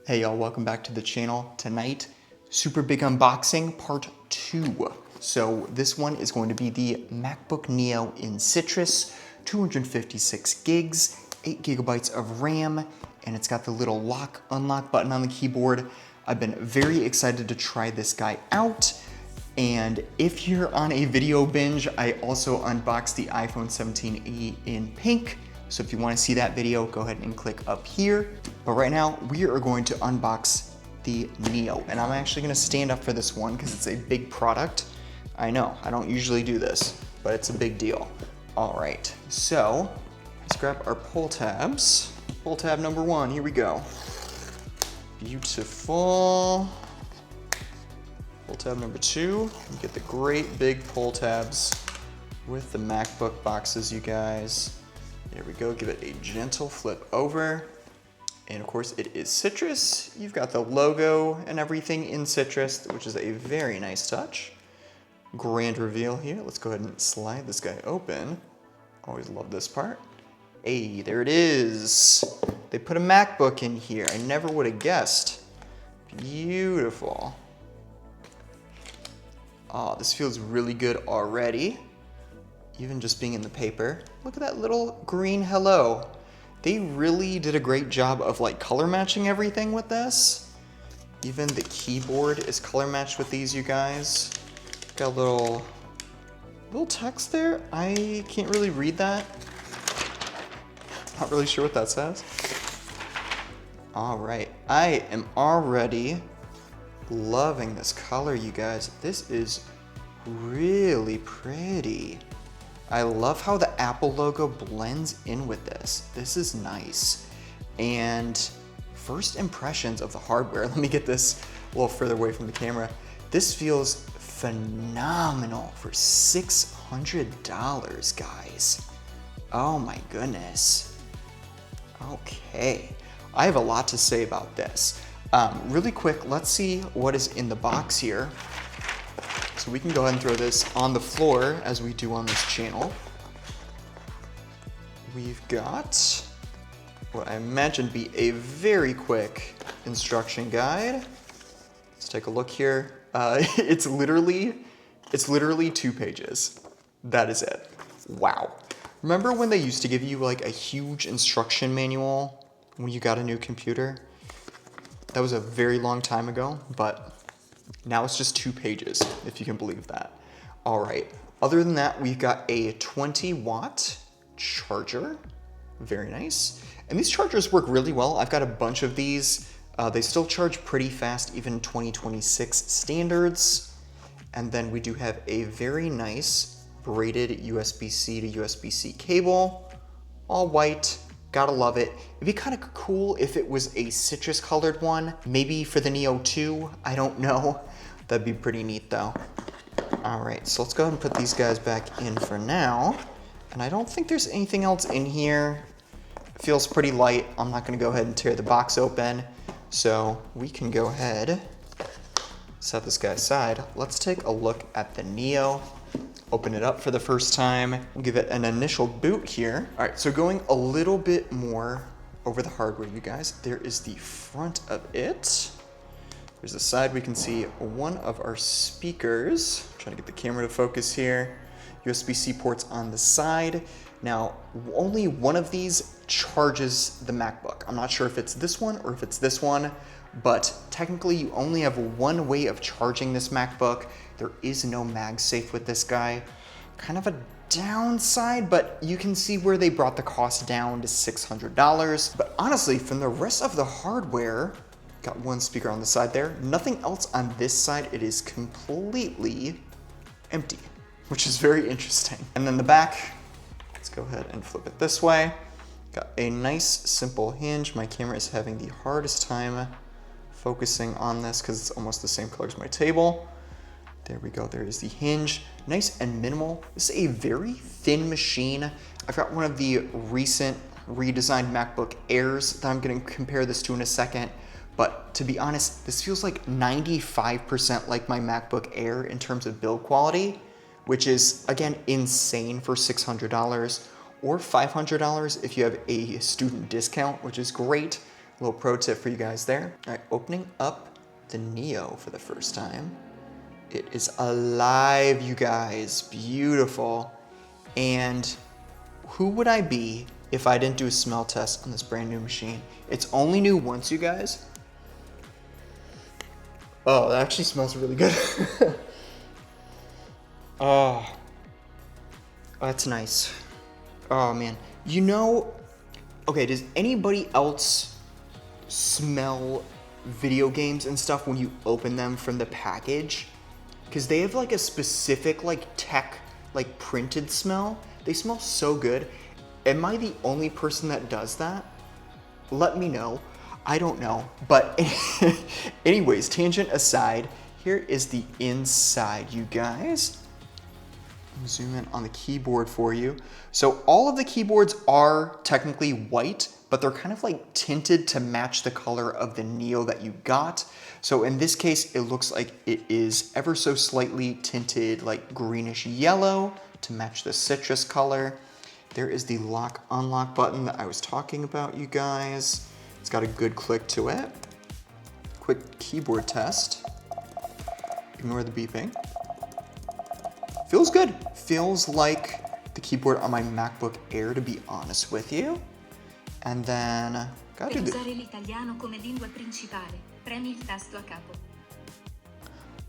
Hey y'all, welcome back to the channel. Tonight, super big unboxing part 2. So this one is going to be the MacBook Neo in Citrus, 256 gigs, 8 gigabytes of RAM, and it's got the little lock unlock button on the keyboard. I've been very excited to try this guy out. And if you're on a video binge, I also unboxed the iPhone 17e in pink. So if you want to see that video, go ahead and click up here. But right now, we are going to unbox the Neo. And I'm actually going to stand up for this one because it's a big product. I know, I don't usually do this, but it's a big deal. All right, so let's grab our pull tabs. Pull tab number 1, here we go. Beautiful. Pull tab number 2, you get the great big pull tabs with the MacBook boxes, you guys. There we go, give it a gentle flip over. And of course it is Citrus. You've got the logo and everything in Citrus, which is a very nice touch. Grand reveal here. Let's go ahead and slide this guy open. Always love this part. Hey, there it is. They put a MacBook in here. I never would have guessed. Beautiful. Oh, this feels really good already. Even just being in the paper. Look at that little green hello. They really did a great job of like color matching everything with this. Even the keyboard is color matched with these, you guys. Got a little text there. I can't really read that. Not really sure what that says. All right, I am already loving this color, you guys. This is really pretty. I love how the Apple logo blends in with this. This is nice. And first impressions of the hardware, let me get this a little further away from the camera. This feels phenomenal for $600, guys. Oh my goodness. Okay, I have a lot to say about this. Really quick, let's see what is in the box here. So we can go ahead and throw this on the floor as we do on this channel. We've got what I imagine to be a very quick instruction guide. Let's take a look here. It's literally 2 pages. That is it. Wow. Remember when they used to give you like a huge instruction manual when you got a new computer? That was a very long time ago, but now it's just 2 pages, if you can believe that. All right, other than that, we've got a 20-watt charger. Very nice. And these chargers work really well. I've got a bunch of these. They still charge pretty fast, even 2026 standards. And then we do have a very nice braided USB-C to USB-C cable, all white. Gotta love it. It'd be kind of cool if it was a citrus colored one, maybe for the Neo 2, I don't know. That'd be pretty neat though. All right, so let's go ahead and put these guys back in for now. And I don't think there's anything else in here. It feels pretty light. I'm not gonna go ahead and tear the box open. So we can go ahead, set this guy aside. Let's take a look at the Neo. Open it up for the first time. We'll give it an initial boot here. All right, so going a little bit more over the hardware, you guys. There is the front of it. There's the side. We can see one of our speakers. I'm trying to get the camera to focus here. USB-C ports on the side. Now, only one of these charges the MacBook. I'm not sure if it's this one or if it's this one, but technically you only have one way of charging this MacBook. There is no MagSafe with this guy. Kind of a downside, but you can see where they brought the cost down to $600. But honestly, from the rest of the hardware, got one speaker on the side there, nothing else on this side. It is completely empty, which is very interesting. And then the back, let's go ahead and flip it this way. Got a nice simple hinge. My camera is having the hardest time focusing on this because it's almost the same color as my table. There we go, there is the hinge. Nice and minimal. This is a very thin machine. I've got one of the recent redesigned MacBook Airs that I'm gonna compare this to in a second. But to be honest, this feels like 95% like my MacBook Air in terms of build quality, which is, again, insane for $600, or $500 if you have a student discount, which is great. Little pro tip for you guys there. All right, opening up the Neo for the first time. It is alive, you guys, beautiful. And who would I be if I didn't do a smell test on this brand new machine? It's only new once, you guys. Oh, that actually smells really good. Oh, that's nice. Oh man, you know, okay, does anybody else smell video games and stuff when you open them from the package? Because they have like a specific like tech, like printed smell. They smell so good. Am I the only person that does that? Let me know. I don't know. But anyways, tangent aside, here is the inside, you guys. Zoom in on the keyboard for you. So all of the keyboards are technically white, but they're kind of like tinted to match the color of the Neo that you got. So in this case, it looks like it is ever so slightly tinted like greenish yellow to match the citrus color. There is the lock unlock button that I was talking about, you guys. It's got a good click to it. Quick keyboard test. Ignore the beeping. Feels good. Feels like the keyboard on my MacBook Air, to be honest with you. And then, gotta do this.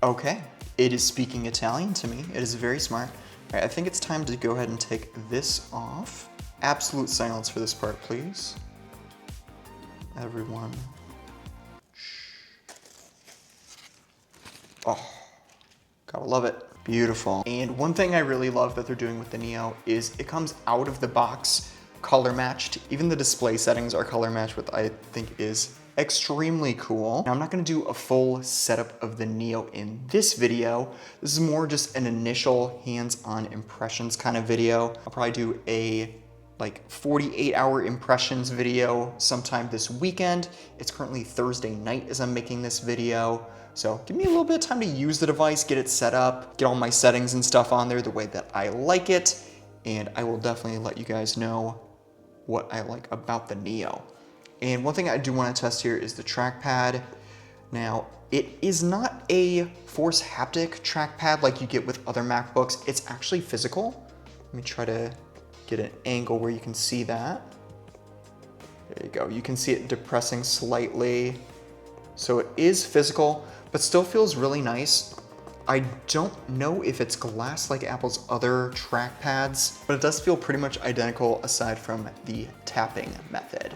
Okay, it is speaking Italian to me. It is very smart. All right, I think it's time to go ahead and take this off. Absolute silence for this part, please. Everyone. Oh, gotta love it. Beautiful. And one thing I really love that they're doing with the Neo is it comes out of the box color matched. Even the display settings are color matched, which I think is extremely cool. Now I'm not gonna do a full setup of the Neo in this video. This is more just an initial hands-on impressions kind of video. I'll probably do a like 48-hour impressions video sometime this weekend. It's currently Thursday night as I'm making this video. So give me a little bit of time to use the device, get it set up, get all my settings and stuff on there the way that I like it. And I will definitely let you guys know what I like about the Neo. And one thing I do want to test here is the trackpad. Now, it is not a force haptic trackpad like you get with other MacBooks. It's actually physical. Let me try to get an angle where you can see that. There you go. You can see it depressing slightly. So it is physical, but still feels really nice. I don't know if it's glass like Apple's other trackpads, but it does feel pretty much identical aside from the tapping method.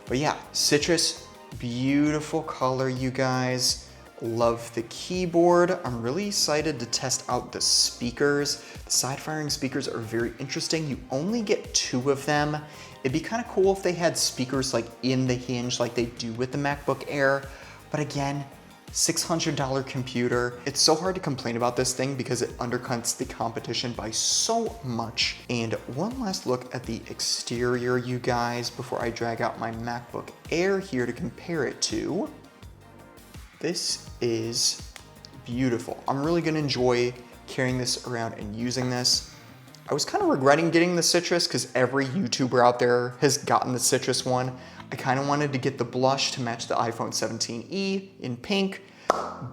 But yeah, citrus, beautiful color, you guys. Love the keyboard. I'm really excited to test out the speakers. The side-firing speakers are very interesting. You only get 2 of them. It'd be kind of cool if they had speakers like in the hinge like they do with the MacBook Air. But again, $600 computer. It's so hard to complain about this thing because it undercuts the competition by so much. And one last look at the exterior, you guys, before I drag out my MacBook Air here to compare it to. This is beautiful. I'm really gonna enjoy carrying this around and using this. I was kind of regretting getting the citrus because every YouTuber out there has gotten the citrus one. I kind of wanted to get the blush to match the iPhone 17e in pink,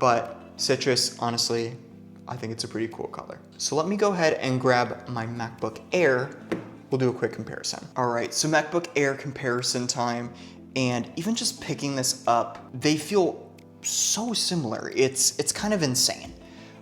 but citrus, honestly, I think it's a pretty cool color. So let me go ahead and grab my MacBook Air. We'll do a quick comparison. All right, so MacBook Air comparison time, and even just picking this up, they feel so similar. It's kind of insane.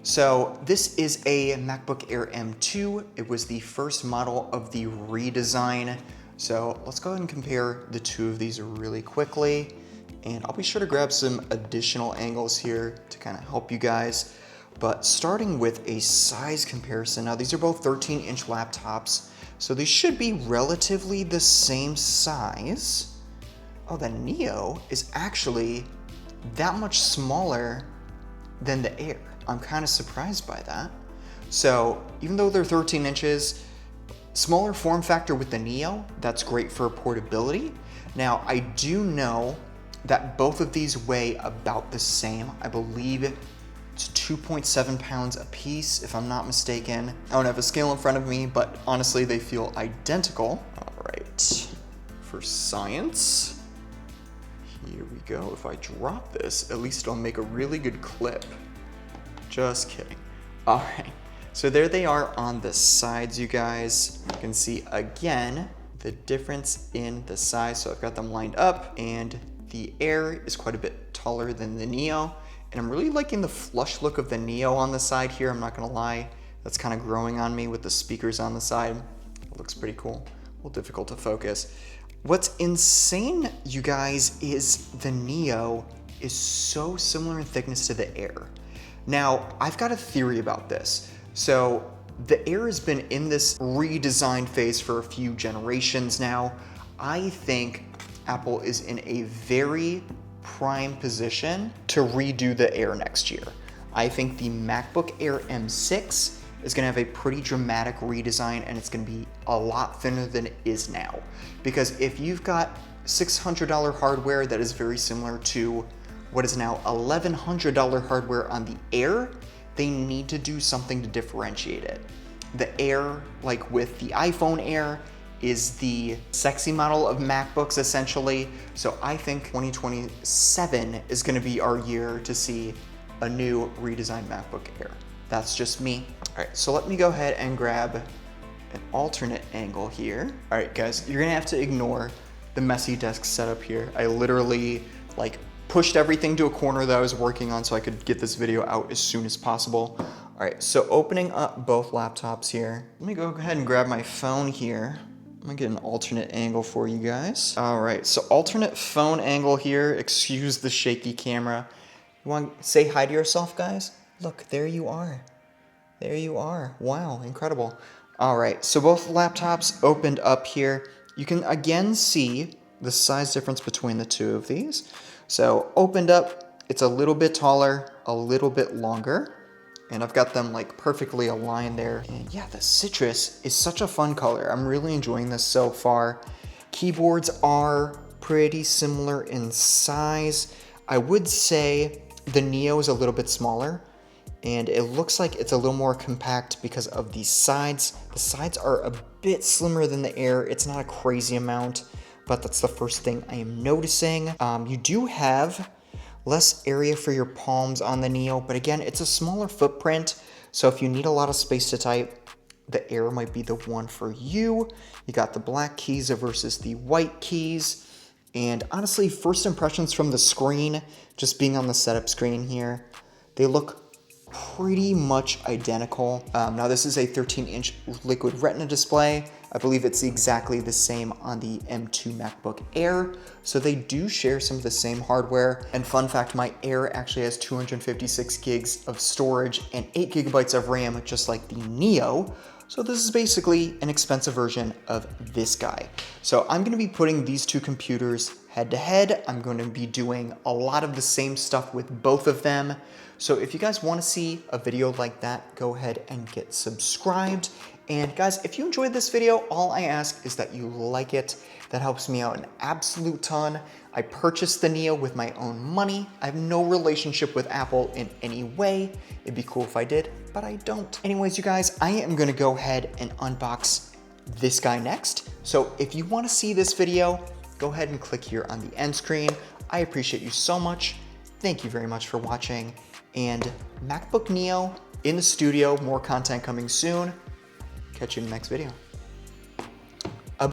So this is a MacBook Air M2. It was the first model of the redesign. So let's go ahead and compare the 2 of these really quickly. And I'll be sure to grab some additional angles here to kind of help you guys. But starting with a size comparison, now these are both 13-inch laptops, so these should be relatively the same size. Oh, the Neo is actually that much smaller than the Air. I'm kind of surprised by that. So even though they're 13 inches, smaller form factor with the Neo, that's great for portability. Now, I do know that both of these weigh about the same. I believe it's 2.7 pounds a piece, if I'm not mistaken. I don't have a scale in front of me, but honestly, they feel identical. All right, for science, Here we go. If I drop this, at least it'll make a really good clip. Just kidding. All right, so there they are on the sides, you guys. You can see again the difference in the size. So I've got them lined up, and the Air is quite a bit taller than the Neo. And I'm really liking the flush look of the Neo on the side here, I'm not gonna lie. That's kind of growing on me with the speakers on the side. It looks pretty cool. A little difficult to focus. What's insane, you guys, is the Neo is so similar in thickness to the Air. Now, I've got a theory about this. So the Air has been in this redesign phase for a few generations now. I think Apple is in a very prime position to redo the Air next year. I think the MacBook Air M6 is gonna have a pretty dramatic redesign, and it's gonna be a lot thinner than it is now. Because if you've got $600 hardware that is very similar to what is now $1,100 hardware on the Air, they need to do something to differentiate it. The Air, like with the iPhone Air, is the sexy model of MacBooks essentially. So I think 2027 is gonna be our year to see a new redesigned MacBook Air. That's just me. All right, so let me go ahead and grab an alternate angle here. All right, guys, you're gonna have to ignore the messy desk setup here. I literally like pushed everything to a corner that I was working on so I could get this video out as soon as possible. All right, so opening up both laptops here. Let me go ahead and grab my phone here. I'm gonna get an alternate angle for you guys. All right, so alternate phone angle here. Excuse the shaky camera. You wanna say hi to yourself, guys? Look, there you are. There you are. Wow, incredible. All right, so both laptops opened up here. You can again see the size difference between the two of these. So opened up, it's a little bit taller, a little bit longer, and I've got them like perfectly aligned there. And yeah, the citrus is such a fun color. I'm really enjoying this so far. Keyboards are pretty similar in size. I would say the Neo is a little bit smaller, and it looks like it's a little more compact because of the sides. The sides are a bit slimmer than the Air. It's not a crazy amount, but that's the first thing I am noticing. You do have less area for your palms on the Neo, but again, it's a smaller footprint. So if you need a lot of space to type, the Air might be the one for you. You got the black keys versus the white keys. And honestly, first impressions from the screen, just being on the setup screen here, they look pretty much identical. Now this is a 13-inch liquid retina display. I believe it's exactly the same on the M2 MacBook Air. So they do share some of the same hardware. And fun fact, my Air actually has 256 gigs of storage and 8 gigabytes of RAM, just like the Neo. So this is basically an expensive version of this guy. So I'm gonna be putting these two computers head to head. I'm gonna be doing a lot of the same stuff with both of them. So if you guys wanna see a video like that, go ahead and get subscribed. And guys, if you enjoyed this video, all I ask is that you like it. That helps me out an absolute ton. I purchased the Neo with my own money. I have no relationship with Apple in any way. It'd be cool if I did, but I don't. Anyways, you guys, I am gonna go ahead and unbox this guy next. So if you wanna see this video, go ahead and click here on the end screen. I appreciate you so much. Thank you very much for watching. And MacBook Neo in the studio, more content coming soon. Catch you in the next video.